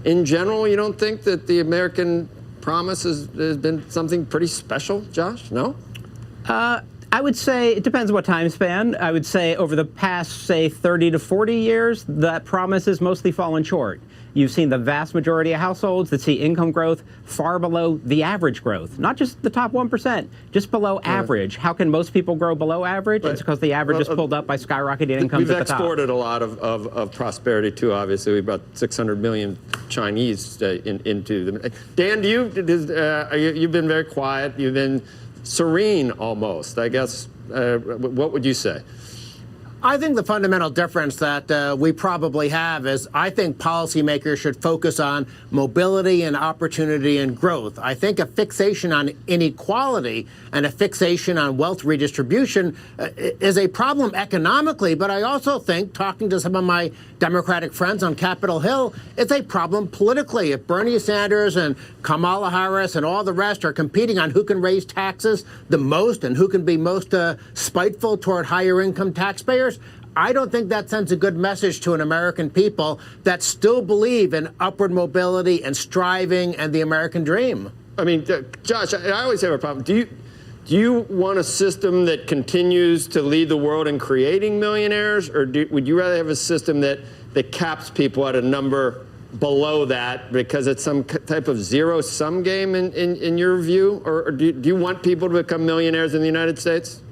in general, you don't think that the American promise has been something pretty special, Josh? No? I would say it depends what time span. I would say over the past, say, 30 to 40 years, that promise has mostly fallen short. You've seen the vast majority of households that see income growth far below the average growth, not just the top 1%, just below average. How can most people grow below average? It's because the average is pulled up by skyrocketing incomes at the top. We've exported a lot of prosperity, too, obviously. We've about 600 million Chinese into them. Dan, you've been very quiet. You've been serene almost, I guess. What would you say? I think the fundamental difference that we probably have is I think policymakers should focus on mobility and opportunity and growth. I think a fixation on inequality and a fixation on wealth redistribution is a problem economically, but I also think, talking to some of my Democratic friends on Capitol Hill, it's a problem politically. If Bernie Sanders and Kamala Harris and all the rest are competing on who can raise taxes the most and who can be most spiteful toward higher income taxpayers, I don't think that sends a good message to an American people that still believe in upward mobility and striving and the American dream. I mean, Josh, I always have a problem. Do you want a system that continues to lead the world in creating millionaires, or would you rather have a system that caps people at a number below that because it's some type of zero-sum game in your view? Or do you want people to become millionaires in the United States?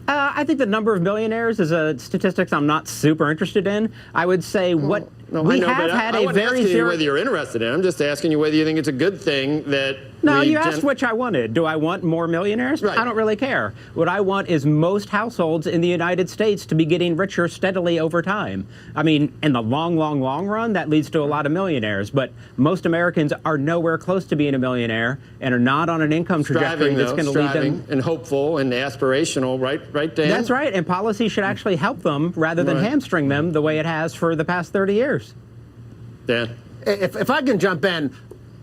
I think the number of millionaires is a statistics I'm not super interested in. I would say we have had a very asking you whether you're interested in it. I'm just asking you whether you think it's a good thing that. No, you asked which I wanted. Do I want more millionaires? Right. I don't really care. What I want is most households in the United States to be getting richer steadily over time. I mean, in the long, long, long run, that leads to a lot of millionaires. But most Americans are nowhere close to being a millionaire and are not on an income trajectory that's going to lead them. And hopeful and aspirational, right, Dan? That's right. And policy should actually help them rather than hamstring them the way it has for the past 30 years. Dan? If I can jump in,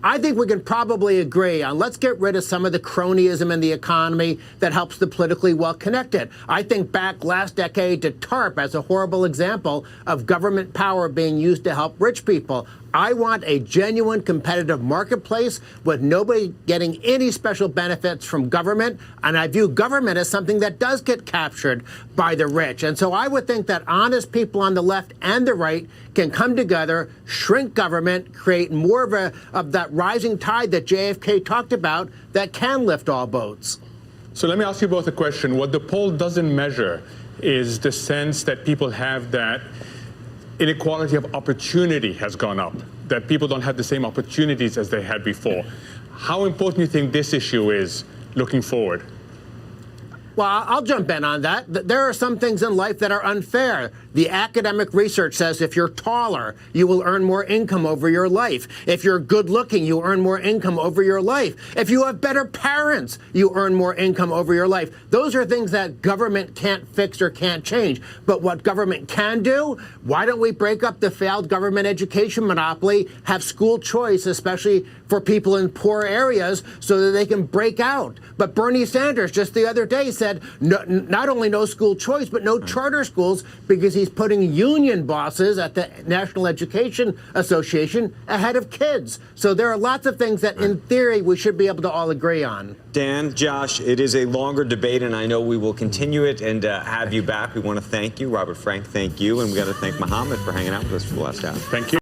I think we can probably agree on let's get rid of some of the cronyism in the economy that helps the politically well-connected. I think back last decade to TARP as a horrible example of government power being used to help rich people. I want a genuine competitive marketplace with nobody getting any special benefits from government, and I view government as something that does get captured by the rich. And so I would think that honest people on the left and the right can come together, shrink government, create more of that rising tide that JFK talked about that can lift all boats. So let me ask you both a question. What the poll doesn't measure is the sense that people have that inequality of opportunity has gone up, that people don't have the same opportunities as they had before. How important do you think this issue is looking forward? Well, I'll jump in on that. There are some things in life that are unfair. The academic research says if you're taller, you will earn more income over your life. If you're good looking, you earn more income over your life. If you have better parents, you earn more income over your life. Those are things that government can't fix or can't change. But what government can do, why don't we break up the failed government education monopoly, have school choice, especially for people in poor areas, so that they can break out? But Bernie Sanders just the other day said not only no school choice, but no charter schools, because he's putting union bosses at the National Education Association ahead of kids. So there are lots of things that, in theory, we should be able to all agree on. Dan, Josh, it is a longer debate, and I know we will continue it and have you back. We want to thank you. Robert Frank, thank you. And we got to thank Mohammed for hanging out with us for the last hour. Thank you.